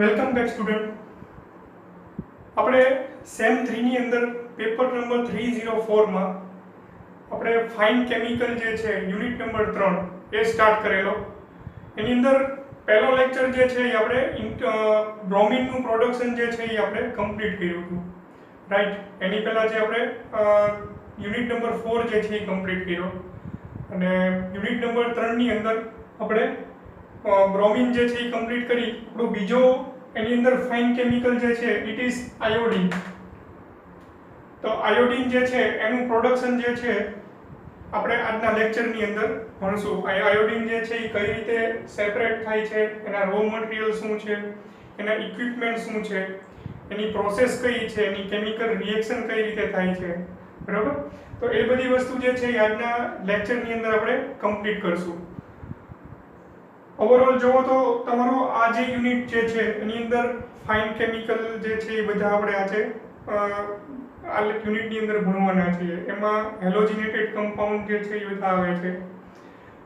Welcome back student. આપણે same 3 ની અંદર પેપર નંબર 304 માં આપણે ફાઇન કેમિકલ જે છે યુનિટ નંબર 3 એ સ્ટાર્ટ કરેલો. એની અંદર પહેલો લેક્ચર જે છે એ આપણે બ્રોમિનનું પ્રોડક્શન જે છે એ આપણે કમ્પ્લીટ કર્યું હતું, રાઈટ. એની પહેલાં જે આપણે યુનિટ નંબર 4 જે છે એ કમ્પ્લીટ કર્યો, અને યુનિટ નંબર 3 ની અંદર આપણે બ્રોમિન જે છે એ કમ્પ્લીટ કરી. આપણો બીજો એની અંદર ફાઇન કેમિકલ જે છે ઇટ ઇઝ આયોડિન. તો આયોડિન જે છે એનું પ્રોડક્શન જે છે આપણે આજના લેક્ચરની અંદર ભણશું. આયોડિન જે છે એ કઈ રીતે સેપરેટ થાય છે, એના રો મટીરિયલ શું છે, એના ઇક્વિપમેન્ટ શું છે, એની પ્રોસેસ કઈ છે, એની કેમિકલ રિએક્શન કઈ રીતે થાય છે, બરાબર. તો એ બધી વસ્તુ જે છે એ આજના લેક્ચરની અંદર આપણે કમ્પ્લીટ કરશું. ઓવરઓલ જોવો તો તમારો આ જે યુનિટ જે છે એની અંદર ફાઇન કેમિકલ જે છે એ બધા આપણે આજે આ યુનિટની અંદર ભણવાના છીએ. એમાં હેલોજિનેટેડ કમ્પાઉન્ડ જે છે એ બધા આવે છે.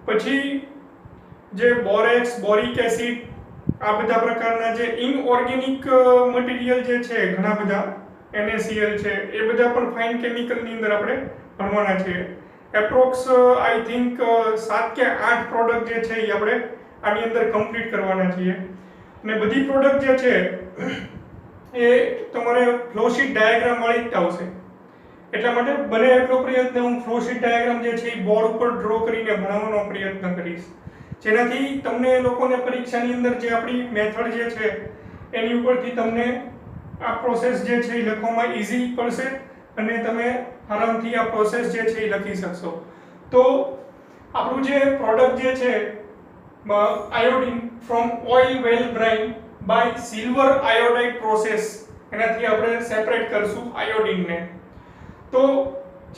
પછી જે બોરેક્સ, બોરિક એસિડ, આ બધા પ્રકારના જે ઇનઓર્ગેનિક મટીરિયલ જે છે ઘણા બધા NaCl છે, એ બધા પણ ફાઇન કેમિકલની અંદર આપણે ભણવાના છીએ. એપ્રોક્સ આઈ થિંક 7 કે 8 પ્રોડક્ટ જે છે એ આપણે આની અંદર કમ્પ્લીટ કરવાના છીએ. અને બધી પ્રોડક્ટ જે છે એ તમારે ફ્લોશીટ ડાયાગ્રામ વાળી જ આવશે. એટલા માટે બને એટલો પ્રયત્ન હું ફ્લોશીટ ડાયાગ્રામ જે છે એ બોર્ડ ઉપર ડ્રો કરીને ભણાવવાનો પ્રયત્ન કરીશ, જેનાથી તમને લોકોને પરીક્ષાની અંદર જે આપણી મેથડ જે છે એની ઉપરથી તમને આ પ્રોસેસ જે છે એ લખવામાં ઇઝી પડશે અને તમે આરામથી આ પ્રોસેસ જે છે એ લખી શકશો. તો આપણું જે પ્રોડક્ટ જે છે iodine from oil well brine by silver iodide process, એનાથી આપણે સેપરેટ કરશું આયોડિનને. તો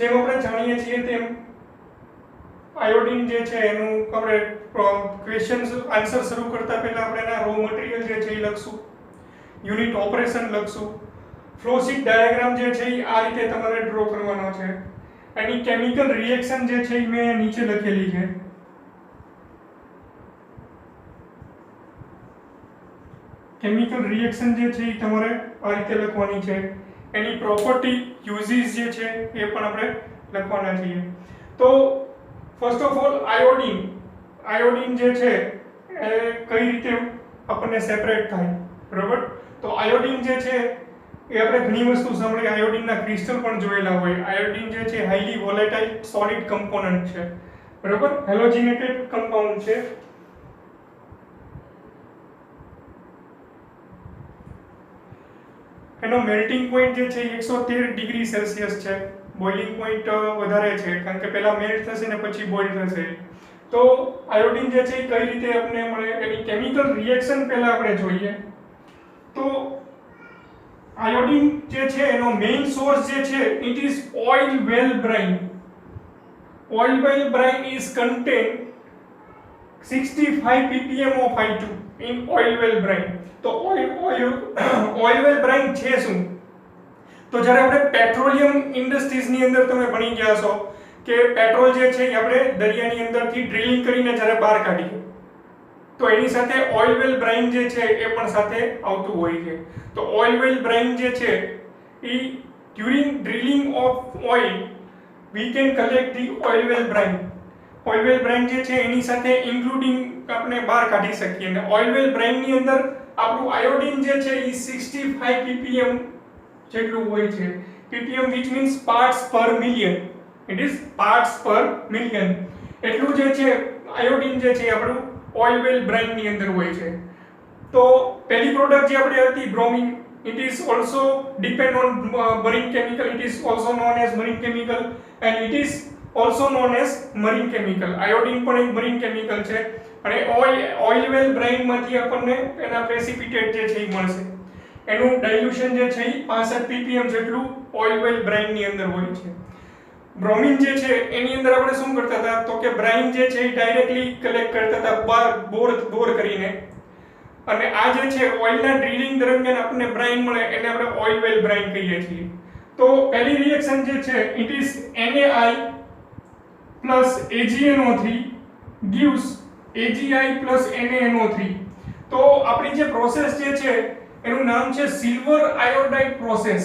જેમ આપણે જાણીએ છીએ તેમ આયોડિન જે છે એનું આપણે ક્વેશ્ચન્સ આન્સર શરૂ કરતા પહેલા આપણે એના રો મટીરિયલ જે છે એ લખશું, યુનિટ ઓપરેશન લખશું, ફ્લો શીટ ડાયાગ્રામ જે છે એ આ રીતે તમારે ડ્રો કરવાનો છે. એની કેમિકલ રિએક્શન જે છે એ મેં નીચે લખેલી છે. કેમિકલ રિએક્શન જે છે એ તમારે આ રીતે લખવાની છે. એની પ્રોપર્ટી, યુઝિસ જે છે એ પણ આપણે લખવાના છીએ. તો ફર્સ્ટ ઓફ ઓલ આયોડિન જે છે એ કઈ રીતે આપણને સેપરેટ થાય, બરાબર. તો આયોડિન જે છે એ આપણે ઘણી વસ્તુ સાંભળી, આયોડિનના ક્રિસ્ટલ પણ જોયેલા હોય. આયોડિન જે છે હાઈલી વોલેટાઇલ સોલિડ કમ્પોનન્ટ છે, બરાબર, હેલોજિનેટેડ કમ્પાઉન્ડ છે. એનો મેલ્ટિંગ પોઈન્ટ જે છે 113 ડિગ્રી સેલ્સિયસ છે. બોઇલિંગ પોઈન્ટ વધારે છે કારણ કે પહેલા મેલ્ટ થશે ને પછી બોઇલ થશે. તો આયોડિન જે છે કઈ રીતે આપણને મળે, એની કેમિકલ રિએક્શન પહેલા આપણે જોઈએ. તો આયોડિન જે છે એનો મેઇન સોર્સ જે છે it is oil well brine. Oil well brine is contain 65 ppm of I2 in oil well brine. તો ઓઇલ વેલ બ્રાઇન છે શું? તો જ્યારે આપણે પેટ્રોલિયમ ઇન્ડસ્ટ્રીઝની અંદર તમે ભણી ગયા છો કે પેટ્રોલ જે છે એ આપણે દરિયાની અંદરથી ડ્રિલિંગ કરીને જ્યારે બહાર કાઢીએ તો એની સાથે ઓઇલ વેલ બ્રાઇન જે છે એ પણ સાથે આવતું હોય છે. તો ઓઇલ વેલ બ્રાઇન જે છે એ during drilling of oil we can collect the oil well brine. Oil well brine જે છે એની સાથે ઇન્ક્લુડિંગ આપણે બહાર કાઢી શકીએ. અને ઓઇલ વેલ બ્રાઇનની અંદર આપણું આયોડિન જે છે એ 65 ppm જેટલું હોય છે. ppm which means parts per million. it is parts per million. એટલું જે છે આયોડિન જે છે આપણું ઓઇલ વેલ બ્રાઇનની અંદર હોય છે. તો પહેલી પ્રોડક્ટ જે આપણે હતી bromine, it is also depend on marine chemical. it is also known as marine chemical and it is also known as marine chemical. Iodine પણ એક marine chemical છે અને ઓઇલ વેલ બ્રાઇન માંથી આપણને એના પ્રેસિપિટેટ જે છે એ મળશે. એનું ડાઇલ્યુશન જે છે એ 65 ppm જેટલું ઓઇલ વેલ બ્રાઇન ની અંદર હોય છે. બ્રોમિન જે છે એની અંદર આપણે શું કરતા હતા તો કે બ્રાઇન જે છે એ ડાયરેક્ટલી કલેક્ટ કરતા હતા બોર કરીને, અને આ જે છે ઓઇલના ડ્રિલિંગ દરમિયાન આપણને બ્રાઇન મળે એને આપણે ઓઇલ વેલ બ્રાઇન કહીએ છીએ. તો પહેલી રિએક્શન જે છે it is NaI plus AgNO3 gives AgI plus NaNO3. તો આપણી જે પ્રોસેસ જે છે એનું નામ છે silver iodide process.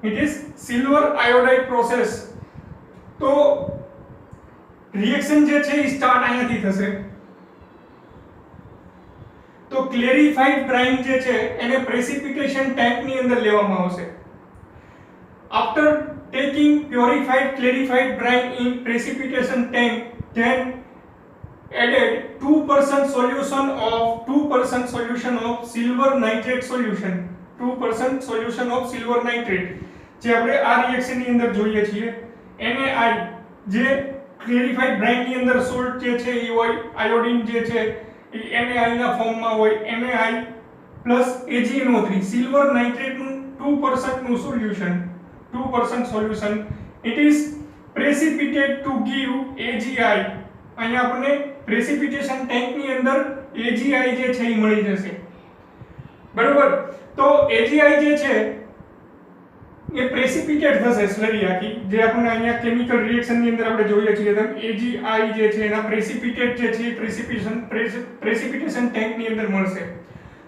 It is silver iodide process. તો રિએક્શન જે છે એ સ્ટાર્ટ અહીંયાથી થશે. તો ક્લેરિફાઈડ બ્રાઇન જે છે એને પ્રેસિપિટેશન ટેન્ક ની અંદર લેવામાં આવશે. After taking purified clarified brine in precipitation tank, then added 2% solution of silver nitrate solution. 2% solution of silver nitrate. જે આપણે આ રિએક્શન ની અંદર જોઈએ છીએ NaI જે ક્લેરિફાઈડ બ્રાઇન ની અંદર સોલ્ટ જે છે એ હોય, આયોડિન જે છે એ NaI ના ફોર્મમાં હોય. NaI AgNO3 સિલ્વર નાઇટ્રેટ નું 2% નું solution. 2% solution. It is precipitate to give AgI. અહીંયા આપણને પ્રેસિપિટેશન ટેન્ક ની અંદર AgI જે છે એ મળી જશે. બરોબર. તો AgI જે છે એ પ્રેસિપિટેટ થશે સ્લરી આખી, જે આપણને અહીંયા કેમિકલ રિએક્શન ની અંદર આપણે જોઈએ છીએ તેમ AgI જે છે એના પ્રેસિપિટેટ જે છે પ્રેસિપિટેશન ટેન્ક ની અંદર મળશે.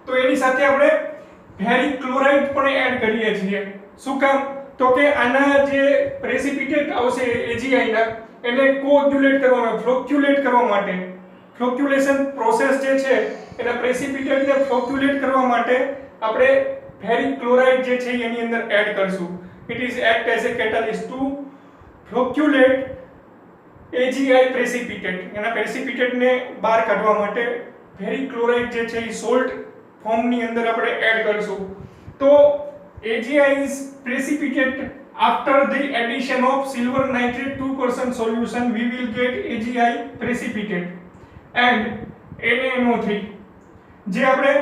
તો એની સાથે આપણે ફેરિક ક્લોરાઇડ પણ એડ કરીએ છીએ. શું કામ? તો કે આના જે પ્રેસિપિટેટ આવશે AgI ના એને કોગ્યુલેટ કરવા, ફ્લોક્યુલેટ કરવા માટે, ફ્લોક્યુલેશન પ્રોસેસ જે છે એના પ્રેસિપિટેટ ને ફ્લોક્યુલેટ કરવા માટે આપણે ફેરિક ક્લોરાઇડ જે છે એની અંદર એડ કરશું. It is act as a catalyst to flocculate AgI precipitate. એના પ્રેસિપિટેટ ને બહાર કાઢવા માટે ફેરિક ક્લોરાઇડ જે છે એ સોલ્ટ ફોર્મ ની અંદર આપણે એડ કરશું. તો AgI is precipitated after the addition of silver nitrate 2% solution. We will get AgI precipitate and NaNO3. જે આપણે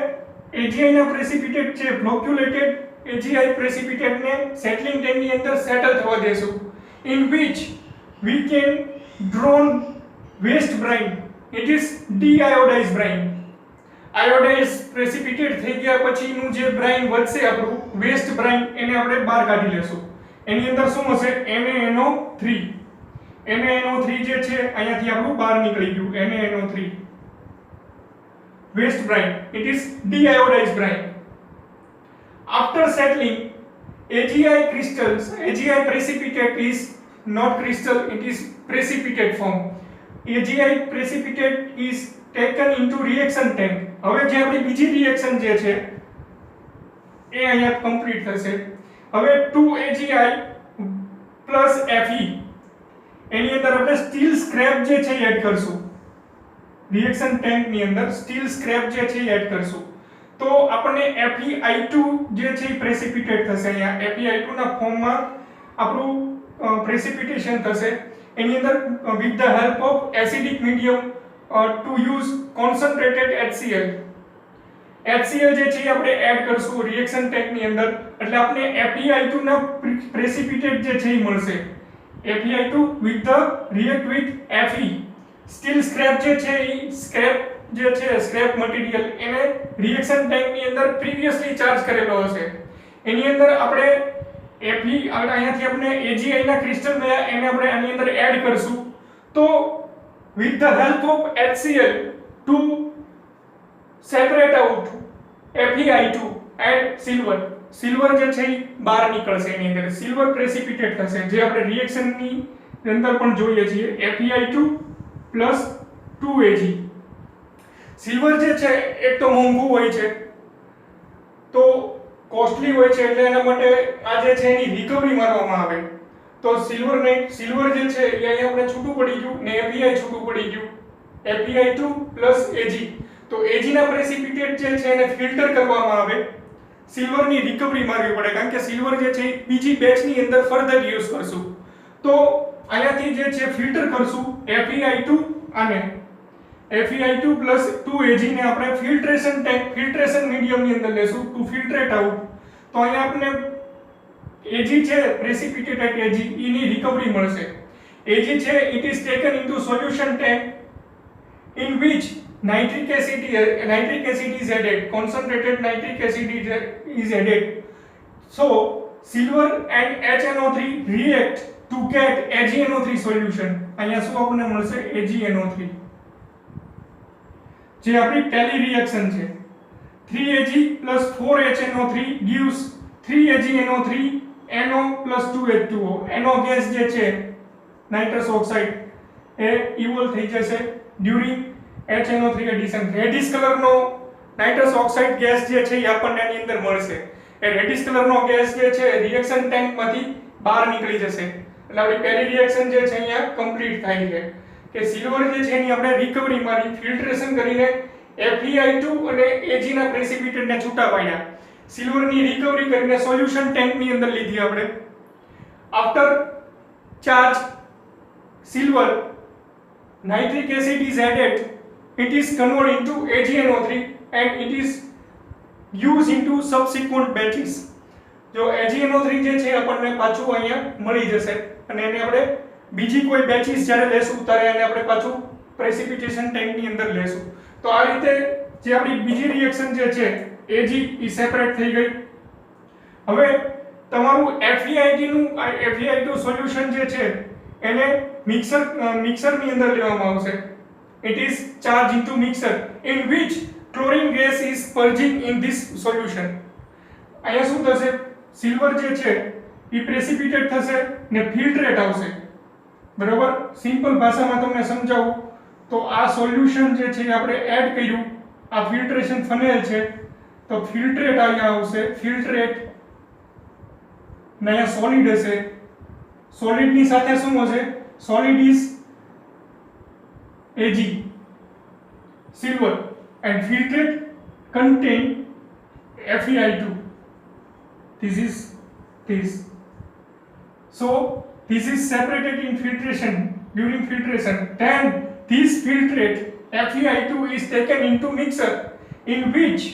AgI ના પ્રેસિપિટેટ છે ફ્લોક્યુલેટેડ AgI પ્રેસિપિટેટ ને સેટલિંગ ટેન્ક ની અંદર સેટલ થવા દેશું. In which we can draw waste brine. It is de-iodized brine. Iodise પ્રેસિપિટેટ થઈ ગયા પછીનું જે બ્રાઇન વધશે આપણું વેસ્ટ બ્રાઇન એને આપણે બહાર કાઢી લેશું. એની અંદર શું હશે? NaNO3. NaNO3 જે છે અહીંયાથી આપણું બહાર નીકળી ગયું. NaNO3 waste brine. It is de-iodized brine. After settling, AgI crystals, AgI precipitate is not crystal, it is precipitate form. AgI precipitate is taken into reaction tank. હવે જે આપણી બીજી રિએક્શન જે છે એ અહીંયા કમ્પ્લીટ થશે. હવે 2AgI Fe એની અંદર આપણે સ્ટીલ સ્ક્રેપ જે છે એડ કરશું. રિએક્શન ટેન્ક ની અંદર સ્ટીલ સ્ક્રેપ જે છે એડ કરશું. તો આપણને FeI2 જે છે પ્રેસિપિટેટ થશે. અહીંયા FeI2 ના ફોર્મમાં આપણું પ્રેસિપિટેશન થશે. એની અંદર with the help of acidic medium to use concentrated HCl. HCl જે છે આપણે એડ કરશું રિએક્શન ટેન્ક ની અંદર, એટલે આપણે FeI2 ના પ્રેસિપિટેટ જે છે એ મળશે. FeI2 with the react with Fe. Steel scrap જે છે એ સ્ક્રેપ જે છે સ્ક્રેપ મટીરીયલ એને રિએક્શન ટેન્ક ની અંદર પ્રીવિયસલી ચાર્જ કરેલો હશે. એની અંદર આપણે Fe અહીંયાથી આપણે AgI ના ક્રિસ્ટલ મળ્યા એને આપણે આની અંદર એડ કરશું. તો with the help of HCl to separate out FeI2 and silver. Silver જે છે એ બહાર નીકળશે. એની અંદર સિલ્વર પ્રેસિપિટેટ થશે, જે આપણે રિએક્શન ની અંદર પણ જોઈએ છીએ. FeI2 2Ag. સિલ્વર જે છે એક તો મોંઘું હોય છે, તો કોસ્ટલી હોય છે, એટલે એના માટે આ જે છે એની રિકવરી મારવામાં આવે. તો સિલ્વર જે છે એ અહીંયા આપણે છૂટું પડી ગયું ને Fi છૂટું પડી ગયું. FeI2 Ag. તો Ag ના પ્રેસિપિટેટ જે છે એને ફિલ્ટર કરવામાં આવે. સિલ્વર ની રિકવરી મારવી પડે, કારણ કે સિલ્વર જે છે બીજી બેચ ની અંદર ફર્ધર યુઝ કરશું. તો અહીંયાથી જે છે ફિલ્ટર કરશું FeI2 અને FeI2 2Ag ને આપણે ફિલ્ટ્રેશન ટેન્ક, ફિલ્ટ્રેશન મીડિયમ ની અંદર લેશું ટુ ફિલ્ટ્રેટ આઉટ. તો અહીંયા આપણે Ag છે precipitate Ag એની રિકવરી મળશે. Ag છે it is taken into solution tank in which nitric acid is added, concentrated nitric acid is added. So silver and HNO3 react to get AgNO3 solution. અહીંયા શું આપણને મળશે? AgNO3. જે આપણી પહેલી reaction છે 3Ag plus 4HNO3 gives 3AgNO3 NO plus 2H2O. NO gas જે છે નાઇટ્રસ ઓક્સાઇડ એ ઇવોલ્વ થઈ જશે ડ્યુરિંગ HNO3 એડિશન. રેડિશ કલરનો નાઇટ્રસ ઓક્સાઇડ ગેસ જે છે એ આપણને આની અંદર મળશે. એ રેડિશ કલરનો ગેસ જે છે રિએક્શન ટેન્કમાંથી બહાર નીકળી જશે. એટલે આપણી પહેલી રિએક્શન જે છે અહીંયા કમ્પ્લીટ થાય છે કે સિલ્વર જે છે એની આપણે રિકવરી મારી ફિલ્ટ્રેશન કરીને FeI2 અને Ag ના પ્રેસિપિટેટને છૂટા પાડ્યા. સિલ્વરની રિકવરી કરીને સોલ્યુશન ટેન્કની અંદર લીધી આપણે. After charge silver nitric acid is added, it is converted into AgNO3 and it is used into subsequent batches. જો AgNO3 જે છે આપણને પાછું અહીંયા મળી જશે અને એને આપણે બીજી કોઈ બેચીસ જ્યારે લેશું ત્યારે એને આપણે પાછું પ્રેસિપિટેશન ટેન્કની અંદર લેશું. તો આ રીતે જે આપણી બીજી રિએક્શન જે છે Ag ઈ સેપરેટ થઈ ગઈ. હવે તમારું FeI2 સોલ્યુશન જે છે એને મિક્સરની અંદર લેવામાં આવશે. It is charged into mixer in which chlorine gas is purging in this solution. અહીંયા શું થશે? સિલ્વર જે છે એ પ્રેસિપિટેટ થશે ને ફિલ્ટ્રેટ આવશે. બરાબર, સિમ્પલ ભાષામાં તમને સમજાવું તો આ સોલ્યુશન જે છે આપણે એડ કર્યું, આ ફિલ્ટ્રેશન ફનેલ છે તો ફિલ્ટ્રેટ અહીંયા આવશે. ફિલ્ટ્રેટ ને અહીંયા સોલિડ હશે. સોલિડની સાથે શું હશે? Solid is Ag silver and filtrate contain FeI2. This is this. So this is separated in filtration during filtration. Then this filtrate FeI2 is taken into mixer in which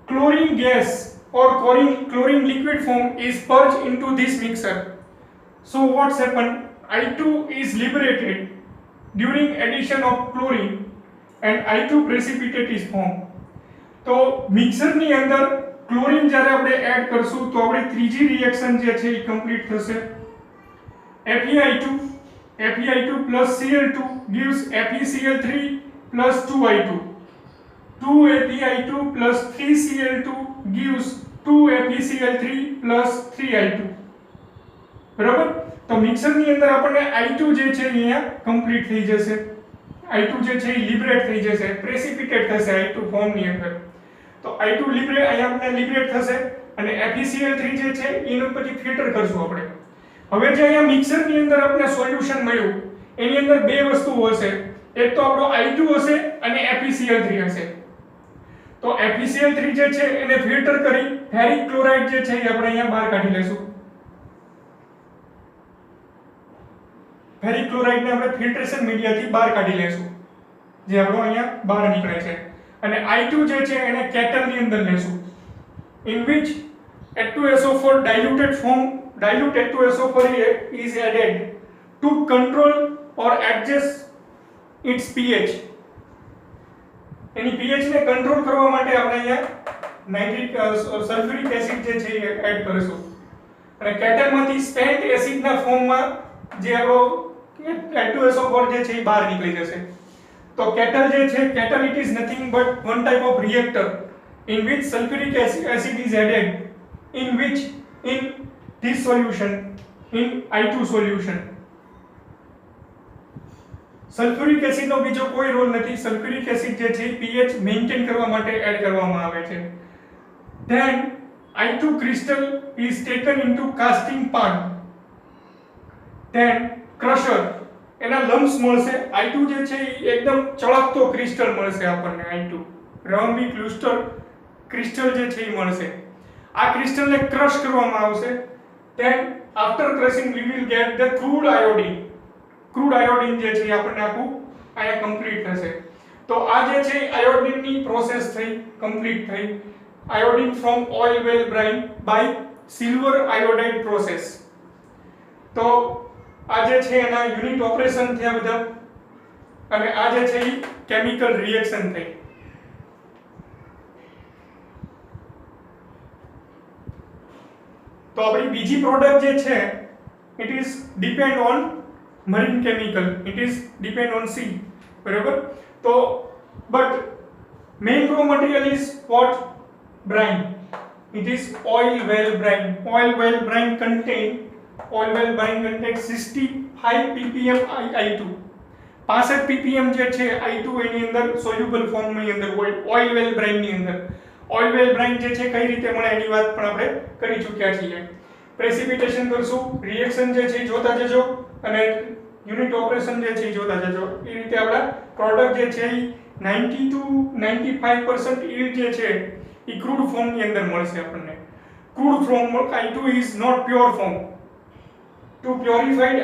chlorine gas or chlorine liquid form is purged into this mixer. So what's happened? I2 is liberated during addition of chlorine and I2 precipitate is formed. તો મિક્સરની અંદર chlorine જ્યારે આપણે add કરશું તો આપણી ત્રીજી reaction જે છે એ કમ્પ્લીટ થશે. FeI2 plus Cl2 gives FeCl3 plus 2I2. 2FeI2 plus 3Cl2 gives 2FeCl3 plus 3I2. બરાબર, તો મિક્સરની અંદર આપણને I2 જે છે અહીંયા કમ્પ્લીટ થઈ જશે. I2 જે છે એ લિબરેટ થઈ જશે, પ્રેસિપિટેટ થશે I2 ફોર્મની અંદર. તો I2 લિબરેટ અહીંયા આપણે લિબરેટ થશે અને FeCl3 જે છે એનું પછી ફિલ્ટર કરશું આપણે. હવે જે અહીંયા મિક્સરની અંદર આપણે સોલ્યુશન મળ્યું એની અંદર બે વસ્તુઓ હશે. એક તો આપણો I2 હશે અને FeCl3 હશે. તો FeCl3 જે છે એને ફિલ્ટર કરી ફેરિક ક્લોરાઇડ જે છે એ આપણે અહીંયા બહાર કાઢી લેશું. ફેરિક ક્લોરાઇડને આપણે ફિલ્ટ્રેશન મીડિયાથી બહાર કાઢી લેશું જે આપણો અહીંયા બહાર નીકળે છે. અને I2 જે છે એને કેટલની અંદર લેશું in which H2SO4 dilute H2SO4 is added to control or adjust its pH. Any pH ને કંટ્રોલ કરવા માટે આપણે અહીંયા સલ્ફ્યુરિક એસિડ જે છે એ એડ કરીશું અને કેટલમાંથી સ્પેન્ટ એસિડના ફોર્મમાં જે આપણો H2SO4 જે છે એ બહાર નીકળી જશે. તો કેટલ જે છે, cattle it is nothing but one type of reactor in which sulfuric acid is added in this solution, in I2 solution. Sulphuric એસિડનો બીજો કોઈ રોલ નથી. સલ્ફ્યુરિક એસિડ જે છે pH મેન્ટેન કરવા માટે એડ કરવામાં આવે છે. then I2 crystal is taken into casting pan. then crusher એના લમ્સ મળશે. I2 જે છે એ એકદમ ચળકતો ક્રિસ્ટલ મળશે આપણને. I2 રોમ્બિક લુસ્ટર ક્રિસ્ટલ જે છે એ મળશે. આ ક્રિસ્ટલને ક્રશ કરવામાં આવશે. then after crushing we will get the crude iodine. Crude iodine જે છે આપણને આખું અહીંયા કમ્પ્લીટ થશે. તો આ જે છે આયોડિનની પ્રોસેસ થઈ, કમ્પ્લીટ થઈ. Iodine from oil well brine by silver iodide process. તો આ જે છે એના યુનિટ ઓપરેશન થયા બધા અને આ જે છે એ કેમિકલ રિએક્શન થઈ. તો આપણી બીજી પ્રોડક્ટ જે છે it is depend on marine chemical, it is depend on sea. બરાબર, તો but main raw material is what? Brine. It is oil well brine. Oil well brine contains 65 ppm I2. 65 ppm જે છે I2 એની અંદર soluble form ની અંદર હોય oil well brine ની અંદર. ઓઇલ વેલ બ્રાઇન જે છે કઈ રીતે મળે એની વાત પણ આપણે કરી ચૂક્યા છીએ. પ્રેસિપિટેશન કરશું, રિએક્શન જે છે જોતા જજો અને યુનિટ ઓપરેશન જે છે જોતા જજો. એ રીતે આપણા પ્રોડક્ટ જે છે 90 to 95% yield જે છે એ ક્રૂડ ફોર્મ ની અંદર મળશે આપણને. Crude form I2 is not pure form. To purified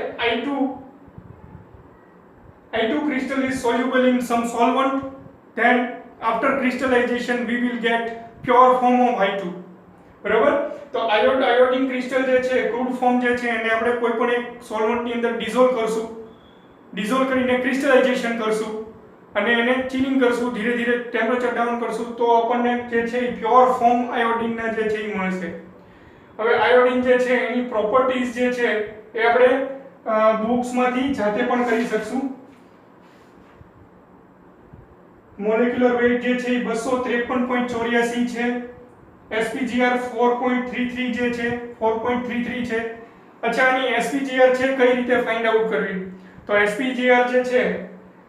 I2 crystal is soluble in some solvent, then after crystallization we will get pure form of I2. બરાબર? તો આયોડિન ક્રિસ્ટલ જે છે ક્રૂડ ફોર્મ જે છે એને આપણે કોઈ પણ એક સોલ્વન્ટ ની અંદર ડિઝોલ્વ કરશું. ડિઝોલ્વ કરીને ક્રિસ્ટલાઇઝેશન કરશું અને એને ચિલિંગ કરશું, ધીરે ધીરે ટેમ્પરેચર ડાઉન કરશું તો આપણને જે છે પ્યોર ફોર્મ આયોડિનના જે છે એ મળશે. હવે આયોડિન જે છે એની પ્રોપર્ટીઝ જે છે એ આપણે બુક્સમાંથી જાતે પણ કરી શકશું. મોલેક્યુલર વેઇટ જે છે એ 253.84 છે. SPGR 4.33 જે છે 4.33 છે. અચ્છા, આની SPGR છે કઈ રીતે ફાઇન્ડ આઉટ કરવી? તો SPGR જે છે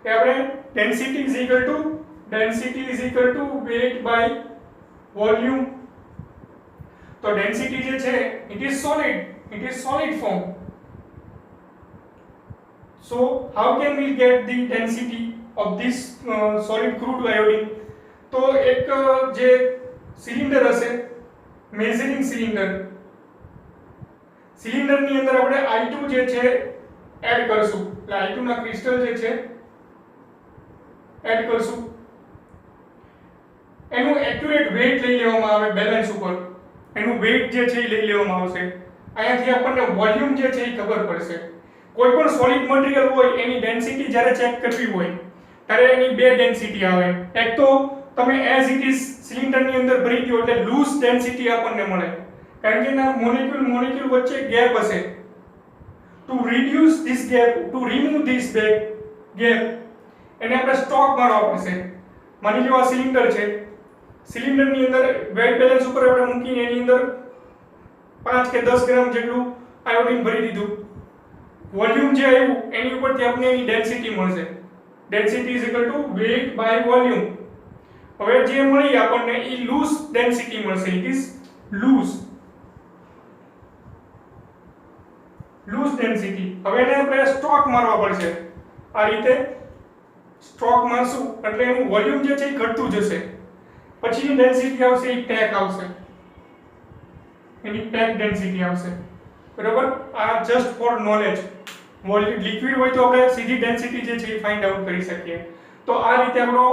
એ આપણે density is equal to weight by volume. તો density જે છે it is solid form. So how can we get the density of this solid crude iodine? તો એક જે સિલિન્ડર હશે, મેઝરિંગ સિલિન્ડર ની અંદર આપણે I2 જે છે એડ કરશું. એટલે I2 ના ક્રિસ્ટલ જે છે એડ કરશું. એનું એક્યુરેટ વેઇટ લઈ લેવામાં આવે બેલેન્સ ઉપર. એનું વેઇટ જે છે એ લઈ લેવામાં આવશે. અહીંયાથી આપણને વોલ્યુમ જે છે એ ખબર પડશે. કોઈ પણ સોલિડ મટીરીયલ હોય એની ડેન્સિટી જ્યારે ચેક કરવી હોય ત્યારે એની બે ડેન્સિટી આવે. એક તો તમે એઝ ઇટ ઇઝ સિલિન્ડર ની અંદર ભરી દો એટલે લૂઝ ડેન્સિટી આપણને મળે, કારણ કે એના મોલેક્યુલ વચ્ચે ગેપ હશે. To reduce this gap, two remove this gap એને આપણે સ્ટોક મારવા પડશે. માની લો આ સિલિન્ડર છે, સિલિન્ડર ની અંદર વેટ બેલેન્સ ઉપર આપણે મૂકીને એની અંદર 5 કે 10 ગ્રામ જેટલું આયોડિન ભરી દીધું. વોલ્યુમ જે આવ્યું એની ઉપરથી આપણે એની ડેન્સિટી મળશે. Density is equal to weight by volume. હવે જે મળી આપણને એ લૂઝ ડેન્સિટી મળશે. It is loose density. હવે એને આપણે સ્ટ્રોક મારવા પડશે. આ રીતે સ્ટ્રોક મારશું એટલે એનું વોલ્યુમ જે છે એ ઘટતું જશે. પછીની ડેન્સિટી આવશે એ પેક આવશે, એની પેક ડેન્સિટી આવશે. બરાબર? આ just four knowledge. Volume liquid હોય તો આપણે સીધી ડેન્સિટી જે છે એ ફાઇન્ડ આઉટ કરી શકીએ. તો આ રીતે આપણો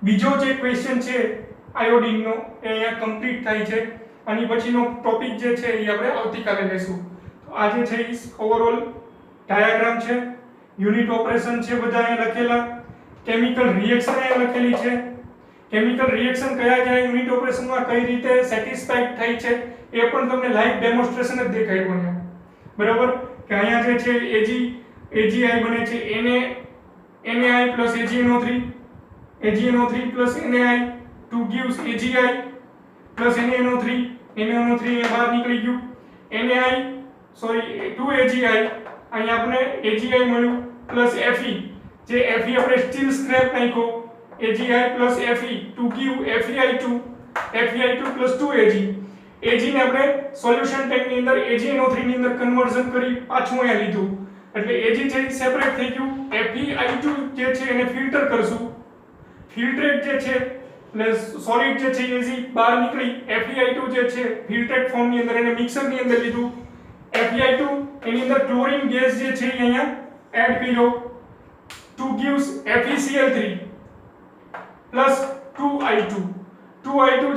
બીજો જે ક્વેશ્ચન છે આયોડિનનો એ અહીંયા કમ્પ્લીટ થાય છે. આની પછીનો ટોપિક જે છે એ આપણે આવતીકાલે લેશું. તો આજે છે એ ઓવરઓલ ડાયાગ્રામ છે, યુનિટ ઓપરેશન છે બધા અહીંયા લખેલા, કેમિકલ રિએક્શન અહીંયા લખેલી છે. કેમિકલ રિએક્શન કયા યુનિટ ઓપરેશનમાં કઈ રીતે સેટિસ્ફાઈડ થાય છે એ પણ તમને લાઈવ ડેમોન્સ્ટ્રેશન જ દેખાડ્યું અહીંયા. બરાબર? કે અહીંયા જે છે AgI બને છે NaI plus AgNO3 plus NaI to gives AgI plus NaNO3 અહીંયા બહાર નીકળી ગયું. to AgI અહીંયા આપણે AgI મળ્યું plus Fe, જે Fe આપણે સ્ટીલ સ્ક્રેપ નાખ્યો. AgI plus Fe to give FeI2 plus 2Ag. Ag ને આપણે સોલ્યુશન ટેન્ક ની અંદર AgNO3 ની અંદર કન્વર્ઝન કરી પાછું અહીંયા લીધું એટલે Ag છે સેપરેટ થઈ ગયું. FeI2 જે છે એને ફિલ્ટર કરશું. ફિલ્ટ્રેટ જે છે એટલે સોલિડ જે છે Ag બહાર નીકળી. FeI2 જે છે ફિલ્ટ્રેટ ફોર્મ ની અંદર એને મિક્સર ની અંદર લીધું. FeI2 એની અંદર ક્લોરીન ગેસ જે છે અહીંયા એડ કર્યો to gives FeCl3 plus 2I2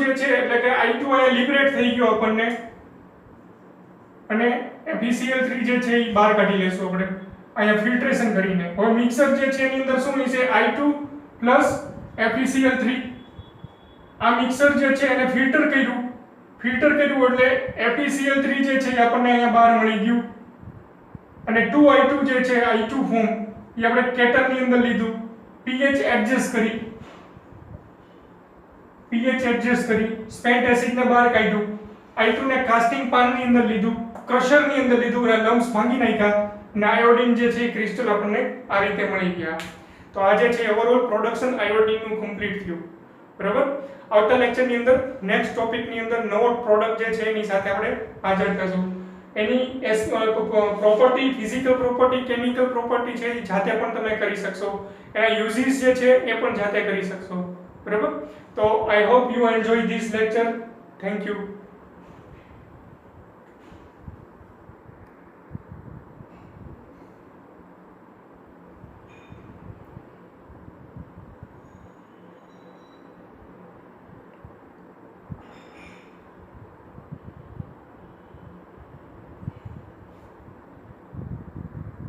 જે છે એટલે કે I2 અહીંયા લિબરેટ થઈ ગયો આપણને અને FeCl3 જે છે એ બહાર કાઢી લેશું આપણે અહીંયા ફિલ્ટ્રેશન કરીને. હવે મિક્સર જે છે એની અંદર શું છે I2 plus FeCl3. આ મિક્સર જે છે એને ફિલ્ટર કર્યું એટલે FeCl3 જે છે એ આપણને અહીંયા બહાર મળી ગયું અને 2I2 જે છે I2 ફોર્મ એ આપણે કેટલ ની અંદર લીધું, pH એડજસ્ટ કરી pH એડજસ્ટ કરી, સ્પેન્ટ એસિડ ને બહાર કાઢ્યું, I2 ને કાસ્ટિંગ પાન ની અંદર લીધું, ક્રશર ની અંદર લીધું, લમ્સ ભાંગી નાખ્યા, અને આયોડિન જે છે ક્રિસ્ટલ આપણને આ રીતે મળી ગયા. તો આ જે છે ઓવરઓલ પ્રોડક્શન આયોડિન નું કમ્પ્લીટ થયું. બરાબર. આવતા લેક્ચર ની અંદર નેક્સ્ટ ટોપિક ની અંદર નવો પ્રોડક્ટ જે છે એની સાથે આપણે હાજર થશું. એની property, physical property, chemical property છે એ જાતે પણ તમે કરી શકશો. એના યુઝિસ જે છે એ પણ જાતે કરી શકશો. બરાબર. તો I hope you enjoy this lecture. Thank you.